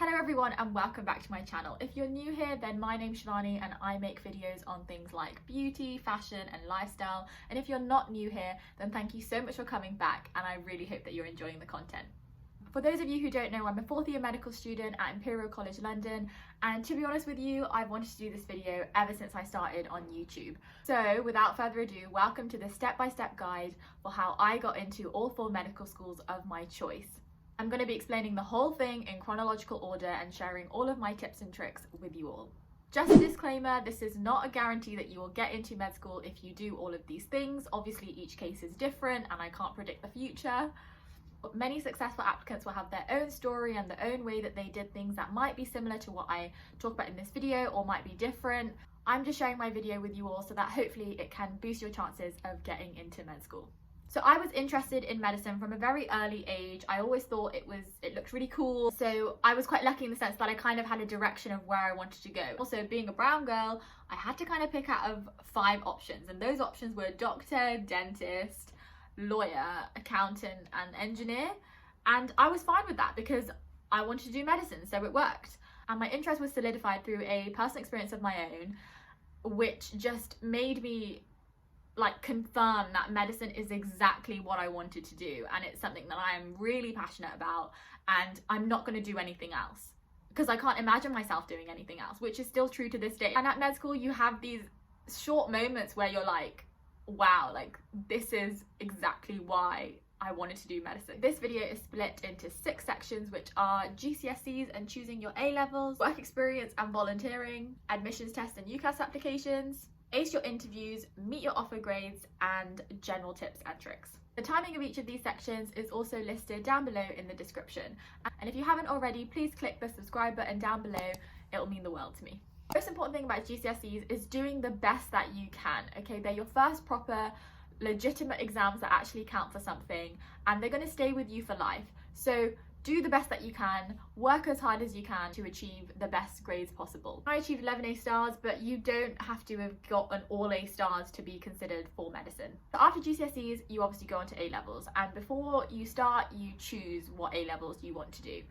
Hello everyone and welcome back to my channel. If you're new here, then my name's Shivani and I make videos on things like beauty, fashion and lifestyle. And if you're not new here, then thank you so much for coming back and I really hope that you're enjoying the content. For those of you who don't know, I'm a fourth year medical student at Imperial College London, and to be honest with you, I've wanted to do this video ever since I started on YouTube. So without further ado, welcome to this step-by-step guide for how I got into all four medical schools of my choice. I'm going to be explaining the whole thing in chronological order and sharing all of my tips and tricks with you all. Just a disclaimer, this is not a guarantee that you will get into med school if you do all of these things. Obviously each case is different and I can't predict the future. But many successful applicants will have their own story and their own way that they did things that might be similar to what I talk about in this video or might be different. I'm just sharing my video with you all so that hopefully it can boost your chances of getting into med school. So I was interested in medicine from a very early age. I always thought it looked really cool. So I was quite lucky in the sense that I kind of had a direction of where I wanted to go. Also, being a brown girl, I had to kind of pick out of 5 options. And those options were doctor, dentist, lawyer, accountant, and engineer. And I was fine with that because I wanted to do medicine, so it worked. And my interest was solidified through a personal experience of my own, which just made me confirm that medicine is exactly what I wanted to do, and it's something that I am really passionate about, and I'm not going to do anything else because I can't imagine myself doing anything else, which is still true to this day. And at med school you have these short moments where you're like, wow, this is exactly why I wanted to do medicine. This video is split into 6 sections, which are GCSEs and Choosing Your A levels, work experience and volunteering, admissions tests and UCAS applications, ace your interviews, meet your offer grades, and general tips and tricks. The timing of each of these sections is also listed down below in the description. And if you haven't already, please click the subscribe button down below. It'll mean the world to me. The most important thing about GCSEs is doing the best that you can, okay? They're your first proper, legitimate exams that actually count for something, and they're going to stay with you for life. So do the best that you can, work as hard as you can to achieve the best grades possible. I achieved 11 A stars, but you don't have to have got an all A stars to be considered for medicine. So after GCSEs, you obviously go on to A levels, and before you start, you choose what A levels you want to do.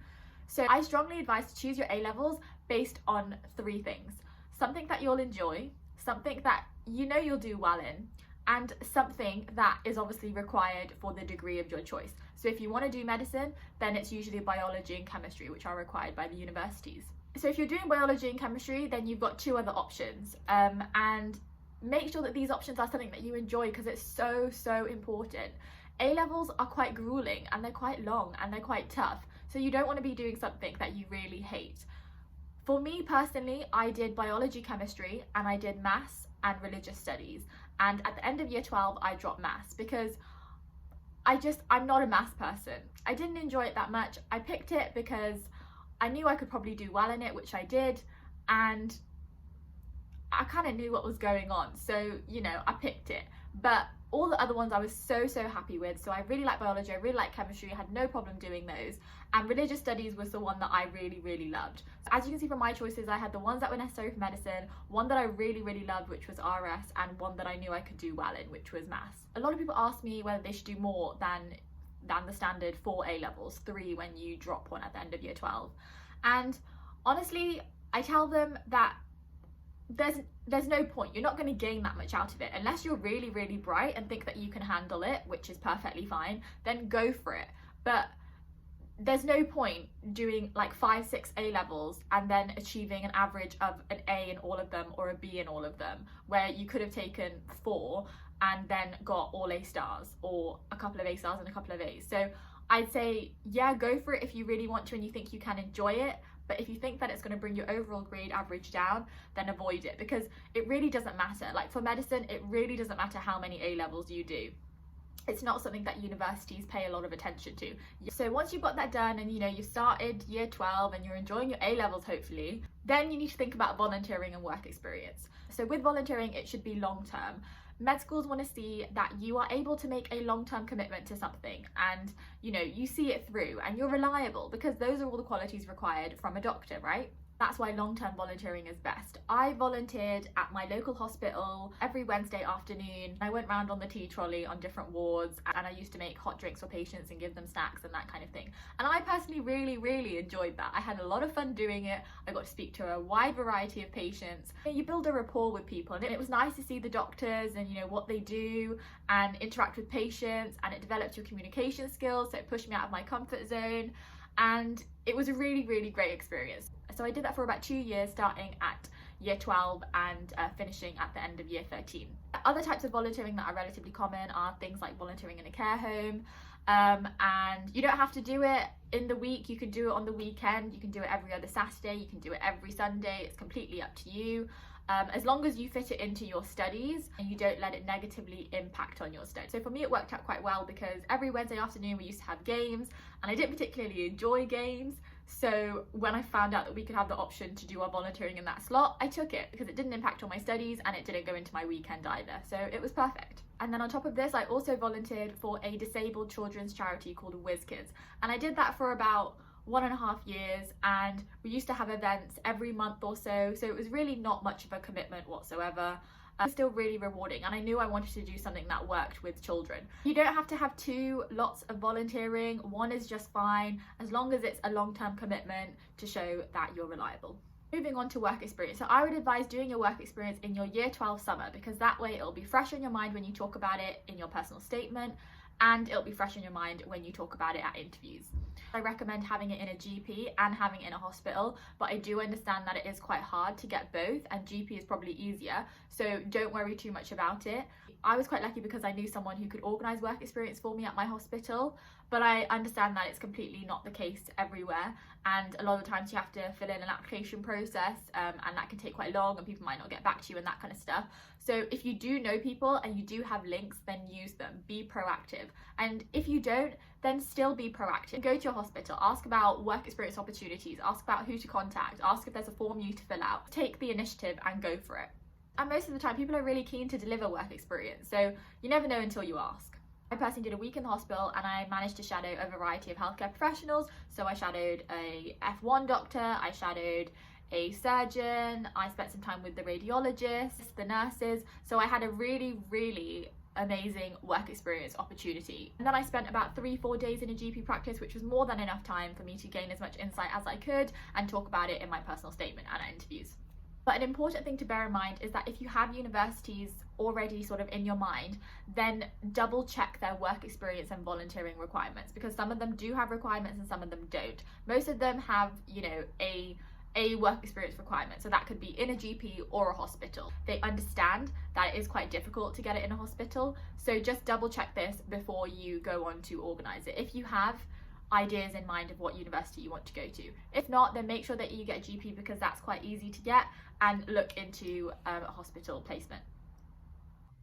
So I strongly advise to choose your A levels based on 3 things. Something that you'll enjoy, something that you know you'll do well in, and something that is obviously required for the degree of your choice. So if you want to do medicine, then it's usually biology and chemistry, which are required by the universities. So if you're doing biology and chemistry, then you've got 2 other options, and make sure that these options are something that you enjoy because it's so important. A levels are quite grueling and they're quite long and they're quite tough, so you don't want to be doing something that you really hate. For me personally, I did biology, chemistry, and I did maths and religious studies. And at the end of year 12, I dropped maths because I'm not a maths person. I didn't enjoy it that much. I picked it because I knew I could probably do well in it, which I did, and I kind of knew what was going on. So, I picked it. But all the other ones I was so happy with. So I really like biology, I really like chemistry, I had no problem doing those. And religious studies was the one that I really loved. So as you can see from my choices, I had the ones that were necessary for medicine, one that I really loved, which was RS, and one that I knew I could do well in, which was maths. A lot of people ask me whether they should do more than the standard 4 A levels, 3 when you drop one at the end of year 12. And honestly, I tell them that there's no point. You're not going to gain that much out of it unless you're really bright and think that you can handle it, which is perfectly fine. Then go for it. But there's no point doing 5-6 A levels and then achieving an average of an A in all of them or a B in all of them, where you could have taken 4 and then got all A stars or a couple of A stars and a couple of A's. So I'd say, yeah, go for it if you really want to and you think you can enjoy it. But if you think that it's going to bring your overall grade average down, then avoid it, because it really doesn't matter. For medicine, it really doesn't matter how many A levels you do. It's not something that universities pay a lot of attention to. So once you've got that done and you've started year 12 and you're enjoying your A levels hopefully, then you need to think about volunteering and work experience. So with volunteering, it should be long term. Med schools want to see that you are able to make a long-term commitment to something, and you see it through and you're reliable, because those are all the qualities required from a doctor, right? That's why long-term volunteering is best. I volunteered at my local hospital every Wednesday afternoon. I went round on the tea trolley on different wards, and I used to make hot drinks for patients and give them snacks and that kind of thing. And I personally really enjoyed that. I had a lot of fun doing it. I got to speak to a wide variety of patients. You build a rapport with people, and it was nice to see the doctors and what they do and interact with patients, and it developed your communication skills, so it pushed me out of my comfort zone. And it was a really great experience. So I did that for about 2 years, starting at year 12 and finishing at the end of year 13. Other types of volunteering that are relatively common are things like volunteering in a care home, and you don't have to do it in the week. You can do it on the weekend, you can do it every other Saturday, you can do it every Sunday. It's completely up to you. As long as you fit it into your studies and you don't let it negatively impact on your studies. So for me, it worked out quite well because every Wednesday afternoon we used to have games, and I didn't particularly enjoy games. So when I found out that we could have the option to do our volunteering in that slot, I took it because it didn't impact on my studies and it didn't go into my weekend either. So it was perfect. And then on top of this, I also volunteered for a disabled children's charity called WizKids. And I did that for about 1.5 years, and we used to have events every month or so. So it was really not much of a commitment whatsoever. It was still really rewarding, and I knew I wanted to do something that worked with children. You don't have to have 2 lots of volunteering. 1 is just fine, as long as it's a long-term commitment to show that you're reliable. Moving on to work experience. So I would advise doing your work experience in your year 12 summer, because that way it'll be fresh in your mind when you talk about it in your personal statement, and it'll be fresh in your mind when you talk about it at interviews. I recommend having it in a GP and having it in a hospital, but I do understand that it is quite hard to get both, and GP is probably easier, so don't worry too much about it. I was quite lucky because I knew someone who could organise work experience for me at my hospital, but I understand that it's completely not the case everywhere, and a lot of times you have to fill in an application process, and that can take quite long, and people might not get back to you and that kind of stuff. So if you do know people and you do have links, then use them. Be proactive. And if you don't, then still be proactive. Go to your hospital, ask about work experience opportunities, ask about who to contact, ask if there's a form you to fill out. Take the initiative and go for it. And most of the time, people are really keen to deliver work experience, so you never know until you ask. I personally did a week in the hospital, and I managed to shadow a variety of healthcare professionals. So I shadowed a F1 doctor, I shadowed a surgeon, I spent some time with the radiologists, the nurses. So I had a really amazing work experience opportunity. And then I spent about 3-4 days in a GP practice, which was more than enough time for me to gain as much insight as I could and talk about it in my personal statement and at interviews. But an important thing to bear in mind is that if you have universities already sort of in your mind, then double check their work experience and volunteering requirements, because some of them do have requirements and some of them don't. Most of them have, a work experience requirement, so that could be in a GP or a hospital. They understand that it is quite difficult to get it in a hospital, so just double check this before you go on to organise it, if you have ideas in mind of what university you want to go to. If not, then make sure that you get a GP, because that's quite easy to get, and look into a hospital placement.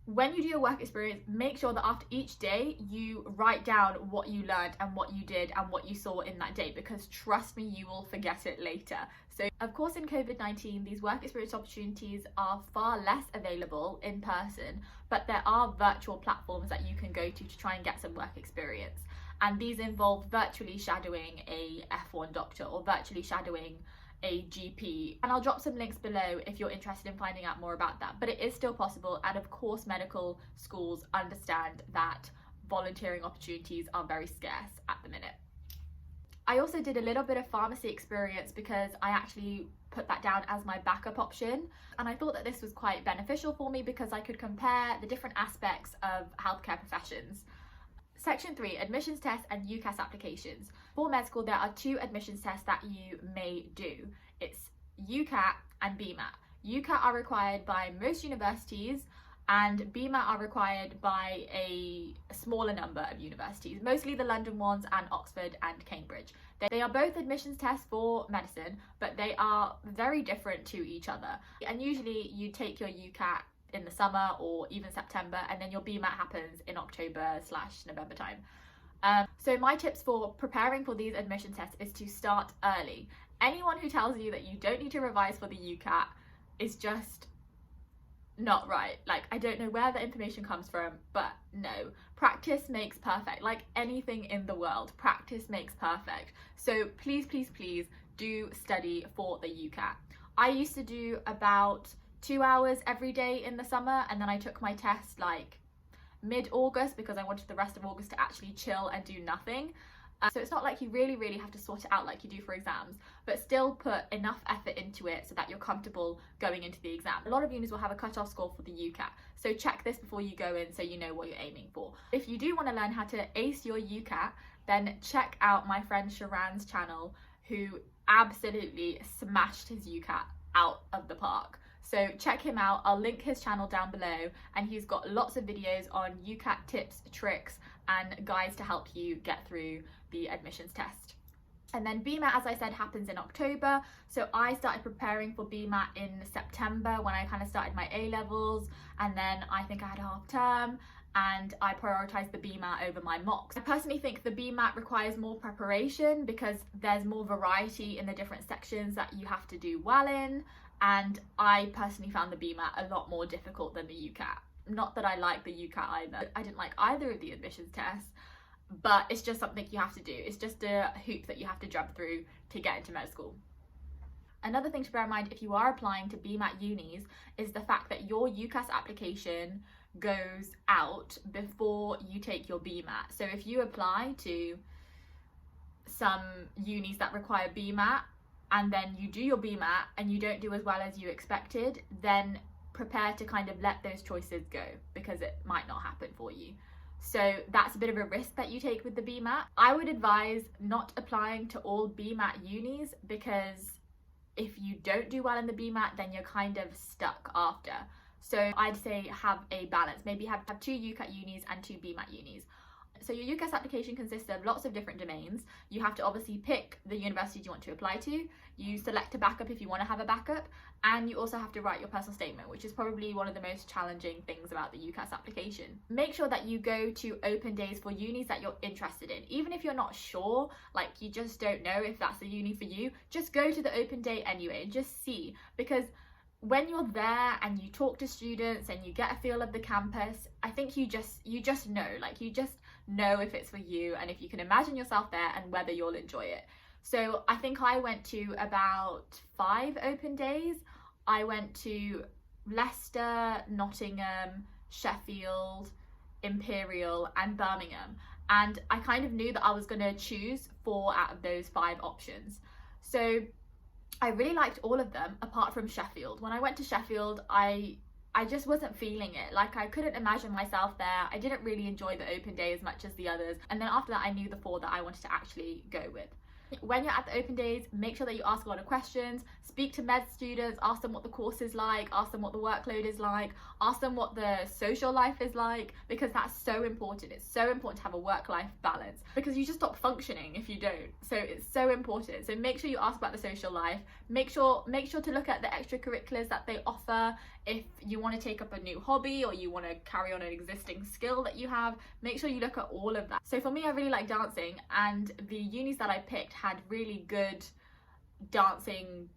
When you do your work experience, make sure that after each day you write down what you learned and what you did and what you saw in that day, because trust me, you will forget it later. So of course, in COVID-19, these work experience opportunities are far less available in person, but there are virtual platforms that you can go to try and get some work experience. And these involve virtually shadowing a F1 doctor or virtually shadowing a GP, and I'll drop some links below if you're interested in finding out more about that. But it is still possible, and of course medical schools understand that volunteering opportunities are very scarce at the minute. I also did a little bit of pharmacy experience because I actually put that down as my backup option, and I thought that this was quite beneficial for me because I could compare the different aspects of healthcare professions. Section 3, admissions tests and UCAS applications. For med school, there are 2 admissions tests that you may do. It's UCAT and BMAT. UCAT are required by most universities, and BMAT are required by a smaller number of universities, mostly the London ones and Oxford and Cambridge. They are both admissions tests for medicine, but they are very different to each other. And usually you take your UCAT in the summer or even September, and then your BMAT happens in October/November time. So my tips for preparing for these admission tests is to start early. Anyone who tells you that you don't need to revise for the UCAT is just not right. Like, I don't know where the information comes from, but no, practice makes perfect. Like anything in the world, practice makes perfect. So please do study for the UCAT. I used to do about 2 hours every day in the summer, and then I took my test like mid-August because I wanted the rest of August to actually chill and do nothing. So it's not like you really have to sort it out like you do for exams, but still put enough effort into it so that you're comfortable going into the exam. A lot of unis will have a cut-off score for the UCAT, so check this before you go in so you know what you're aiming for. If you do want to learn how to ace your UCAT, then check out my friend Sharan's channel, who absolutely smashed his UCAT out of the park. So check him out. I'll link his channel down below, and he's got lots of videos on UCAT tips, tricks, and guides to help you get through the admissions test. And then BMAT, as I said, happens in October. So I started preparing for BMAT in September when I kind of started my A-levels, and then I think I had a half term, and I prioritized the BMAT over my mocks. I personally think the BMAT requires more preparation because there's more variety in the different sections that you have to do well in, and I personally found the BMAT a lot more difficult than the UCAT. Not that I like the UCAT either. I didn't like either of the admissions tests, but it's just something you have to do. It's just a hoop that you have to jump through to get into med school. Another thing to bear in mind if you are applying to BMAT unis is the fact that your UCAS application goes out before you take your BMAT. So if you apply to some unis that require BMAT and then you do your BMAT and you don't do as well as you expected, then prepare to kind of let those choices go because it might not happen for you. So that's a bit of a risk that you take with the BMAT. I would advise not applying to all BMAT unis because if you don't do well in the BMAT, then you're kind of stuck after. So I'd say have a balance. Maybe have 2 UCAT unis and 2 BMAT unis. So your UCAS application consists of lots of different domains. You have to obviously pick the universities you want to apply to. You select a backup if you want to have a backup. And you also have to write your personal statement, which is probably one of the most challenging things about the UCAS application. Make sure that you go to open days for unis that you're interested in. Even if you're not sure, like you just don't know if that's the uni for you, just go to the open day anyway and just see. Because when you're there and you talk to students and you get a feel of the campus, I think you just know, like you just know if it's for you and if you can imagine yourself there and whether you'll enjoy it. So I think I went to about 5 open days. I went to Leicester, Nottingham, Sheffield, Imperial and Birmingham, and I kind of knew that I was going to choose 4 out of those 5 options. So I really liked all of them apart from Sheffield. When I went to Sheffield, I just wasn't feeling it. Like I couldn't imagine myself there. I didn't really enjoy the open day as much as the others. And then after that, I knew the 4 that I wanted to actually go with. When you're at the open days, make sure that you ask a lot of questions, speak to med students, ask them what the course is like, ask them what the workload is like, ask them what the social life is like, because that's so important. It's so important to have a work-life balance because you just stop functioning if you don't. So it's so important. So make sure you ask about the social life. Make sure to look at the extracurriculars that they offer. If you want to take up a new hobby or you want to carry on an existing skill that you have, make sure you look at all of that. So for me, I really like dancing, and the unis that I picked had really good dancing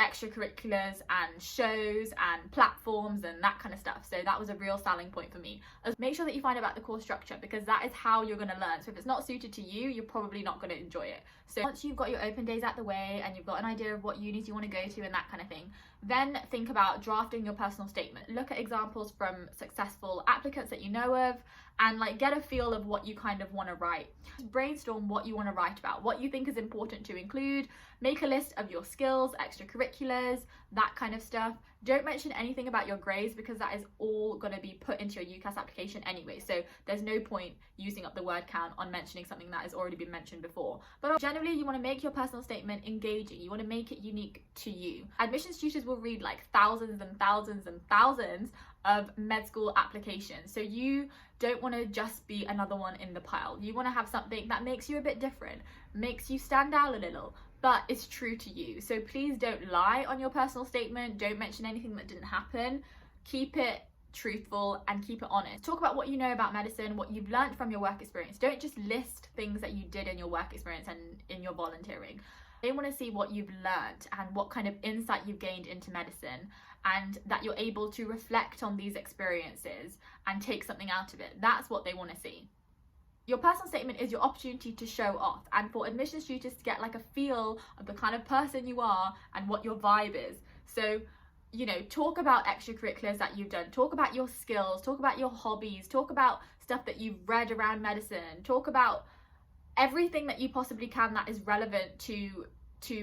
extracurriculars and shows and platforms and that kind of stuff. So that was a real selling point for me. Make sure that you find out about the course structure because that is how you're going to learn. So if it's not suited to you, you're probably not going to enjoy it. So once you've got your open days out the way and you've got an idea of what unis you want to go to and that kind of thing, then think about drafting your personal statement. Look at examples from successful applicants that you know of and like get a feel of what you kind of want to write. Just brainstorm what you want to write about, what you think is important to include. Make a list of your skills, extracurriculars, that kind of stuff. Don't mention anything about your grades because that is all going to be put into your UCAS application anyway. So there's no point using up the word count on mentioning something that has already been mentioned before. But generally, you want to make your personal statement engaging. You want to make it unique to you. Admissions tutors will read like thousands and thousands and thousands of med school applications. So you don't want to just be another one in the pile. You want to have something that makes you a bit different, makes you stand out a little, but it's true to you. So please don't lie on your personal statement. Don't mention anything that didn't happen. Keep it truthful and keep it honest. Talk about what you know about medicine, what you've learned from your work experience. Don't just list things that you did in your work experience and in your volunteering. They want to see what you've learned and what kind of insight you've gained into medicine, and that you're able to reflect on these experiences and take something out of it. That's what they want to see. your personal statement is your opportunity to show off, and for admissions tutors to get like a feel of the kind of person you are and what your vibe is. So, you know, talk about extracurriculars that you've done, talk about your skills, talk about your hobbies, talk about stuff that you've read around medicine, talk about everything that you possibly can that is relevant to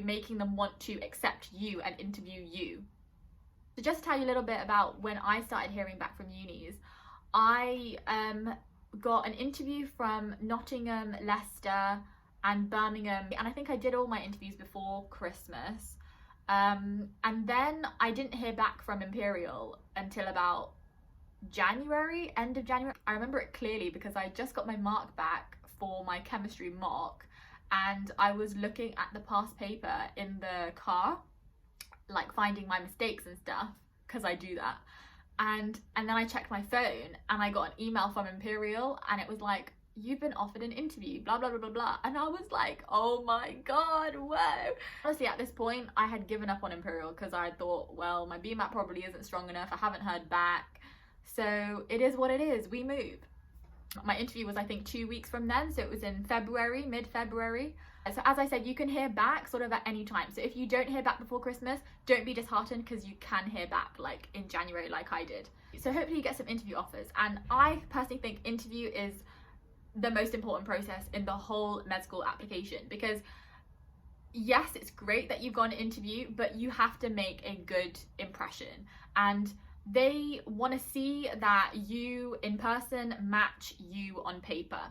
making them want to accept you and interview you. So just to tell you a little bit about when I started hearing back from unis, I got an interview from Nottingham, Leicester and Birmingham, and I think I did all my interviews before Christmas. And then I didn't hear back from Imperial until about January, end of January. I remember it clearly because I just got my mark back for my chemistry mock, and I was looking at the past paper in the car, like finding my mistakes and stuff, because I do that. And then I checked my phone and I got an email from Imperial, and it was like, you've been offered an interview, blah blah blah blah blah. And I was like, oh my god, whoa. Honestly, at this point I had given up on Imperial because I thought, well, my BMAT probably isn't strong enough, I haven't heard back, so it is what it is, we move. My interview was I think 2 weeks from then, so it was in February, mid-February. So as I said, you can hear back sort of at any time. So if you don't hear back before Christmas, don't be disheartened, because you can hear back like in January like I did. So hopefully you get some interview offers, and I personally think interview is the most important process in the whole med school application, because yes, it's great that you've got an interview, but you have to make a good impression, and they want to see that you in person match you on paper,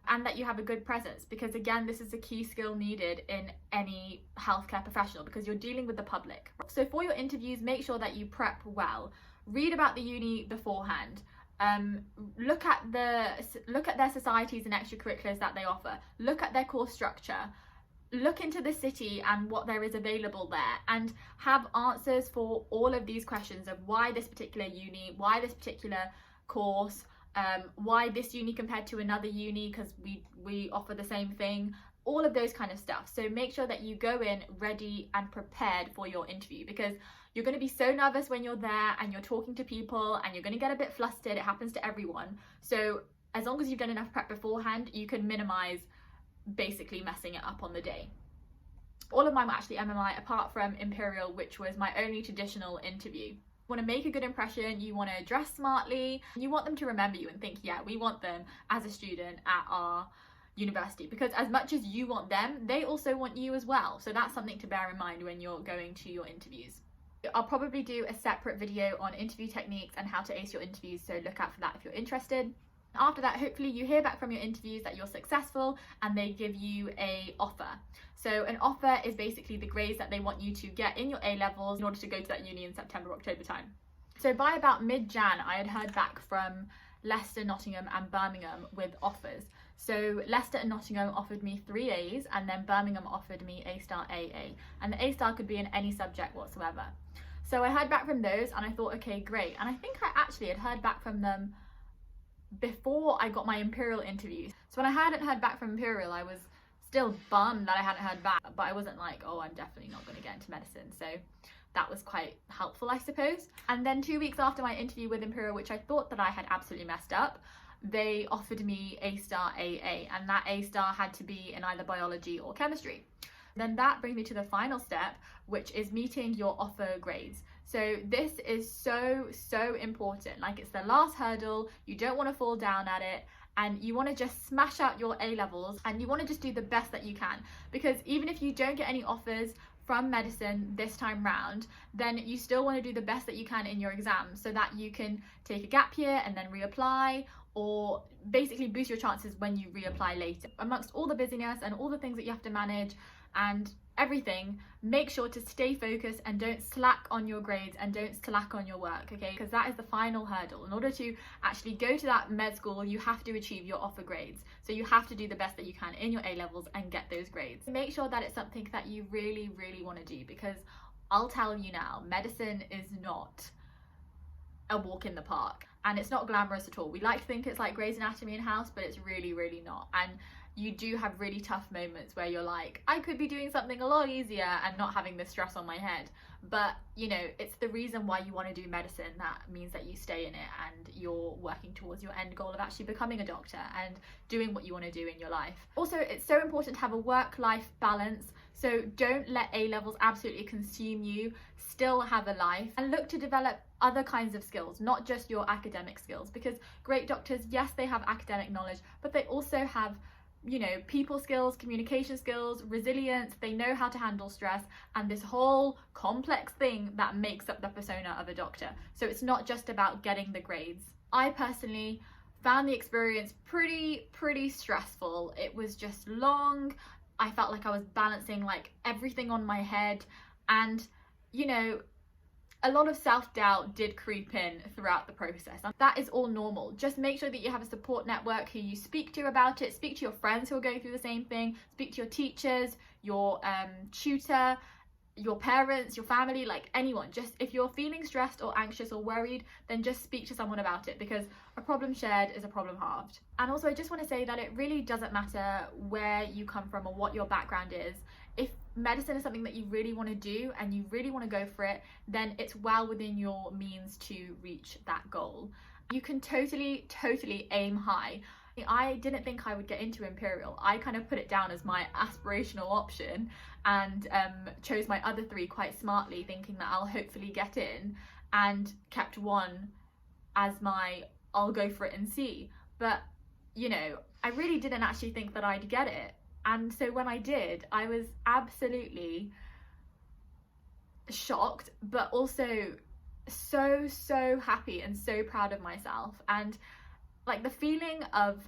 and that you have a good presence, because again, this is a key skill needed in any healthcare professional, because you're dealing with the public. So for your interviews, make sure that you prep well, read about the uni beforehand, look at their societies and extracurriculars that they offer, look at their course structure, look into the city and what there is available there, and have answers for all of these questions of why this particular uni, why this particular course, why this uni compared to another uni, because we offer the same thing, all of those kind of stuff. So make sure that you go in ready and prepared for your interview, because you're going to be so nervous when you're there and you're talking to people, and you're going to get a bit flustered. It happens to everyone. So as long as you've done enough prep beforehand, you can minimize basically messing it up on the day. All of mine were actually MMI, apart from Imperial, which was my only traditional interview. You want to make a good impression, you want to dress smartly, you want them to remember you and think, yeah, we want them as a student at our university, because as much as you want them, they also want you as well. So that's something to bear in mind when you're going to your interviews. I'll probably do a separate video on interview techniques and how to ace your interviews, so look out for that if you're interested. After that, hopefully you hear back from your interviews that you're successful and they give you an offer. So an offer is basically the grades that they want you to get in your A-levels in order to go to that uni in September, October time. So by about mid-Jan, I had heard back from Leicester, Nottingham and Birmingham with offers. So Leicester and Nottingham offered me 3 A's, and then Birmingham offered me A-star AA. And the A-star could be in any subject whatsoever. So I heard back from those and I thought, okay, great. And I think I actually had heard back from them before I got my Imperial interviews. So when I hadn't heard back from Imperial, I was still bummed that I hadn't heard back, but I wasn't like, oh, I'm definitely not going to get into medicine. So that was quite helpful, I suppose. And then 2 weeks after my interview with Imperial, which I thought that I had absolutely messed up, they offered me A-star AA, and that A-star had to be in either biology or chemistry. Then that brings me to the final step, which is meeting your offer grades. So this is so important. Like, it's the last hurdle. You don't want to fall down at it, and you want to just smash out your A-levels, and you want to just do the best that you can, because even if you don't get any offers from medicine this time round, then you still want to do the best that you can in your exams, so that you can take a gap year and then reapply, or basically boost your chances when you reapply later. Amongst all the busyness and all the things that you have to manage and everything, make sure to stay focused and don't slack on your grades and don't slack on your work, okay? Because that is the final hurdle. In order to actually go to that med school, you have to achieve your offer grades. So you have to do the best that you can in your A-levels and get those grades. Make sure that it's something that you really want to do, because I'll tell you now, medicine is not a walk in the park, and it's not glamorous at all. We like to think it's like Grey's Anatomy in House, but it's really not. And you do have really tough moments where you're like, I could be doing something a lot easier and not having this stress on my head. But you know, it's the reason why you want to do medicine that means that you stay in it and you're working towards your end goal of actually becoming a doctor and doing what you want to do in your life. Also, it's so important to have a work-life balance. So don't let A levels absolutely consume you. Still have a life and look to develop other kinds of skills, not just your academic skills, because great doctors, yes, they have academic knowledge, but they also have, you know, people skills, communication skills, resilience. They know how to handle stress and this whole complex thing that makes up the persona of a doctor. So it's not just about getting the grades. I personally found the experience pretty stressful. It was just long. I felt like I was balancing like everything on my head, and you know, a lot of self-doubt did creep in throughout the process. That is all normal. Just make sure that you have a support network who you speak to about it. Speak to your friends who are going through the same thing. Speak to your teachers, your tutor, your parents, your family, like anyone. Just if you're feeling stressed or anxious or worried, then just speak to someone about it, because a problem shared is a problem halved. And also, I just want to say that it really doesn't matter where you come from or what your background is. If medicine is something that you really want to do and you really want to go for it, then it's well within your means to reach that goal. You can totally aim high. I didn't think I would get into Imperial. I kind of put it down as my aspirational option and chose my other three quite smartly, thinking that I'll hopefully get in, and kept one as my I'll go for it and see. But you know, I really didn't actually think that I'd get it. And so when I did, I was absolutely shocked, but also so happy and so proud of myself. And like the feeling of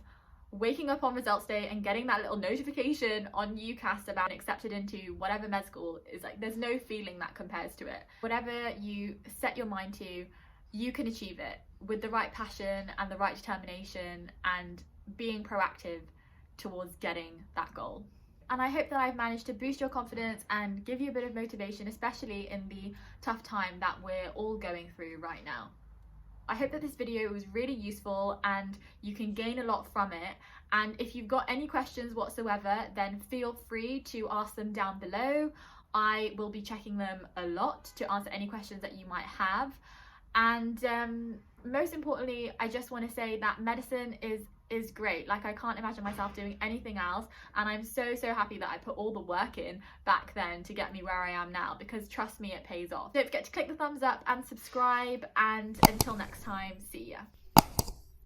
waking up on results day and getting that little notification on UCAS about accepted into whatever med school is like, there's no feeling that compares to it. Whatever you set your mind to, you can achieve it with the right passion and the right determination and being proactive towards getting that goal. And I hope that I've managed to boost your confidence and give you a bit of motivation, especially in the tough time that we're all going through right now. I hope that this video was really useful and you can gain a lot from it. And if you've got any questions whatsoever, then feel free to ask them down below. I will be checking them a lot to answer any questions that you might have. And most importantly, I just want to say that medicine is great. Like, I can't imagine myself doing anything else, and I'm so happy that I put all the work in back then to get me where I am now, because trust me, it pays off. Don't forget to click the thumbs up and subscribe, and until next time, see ya.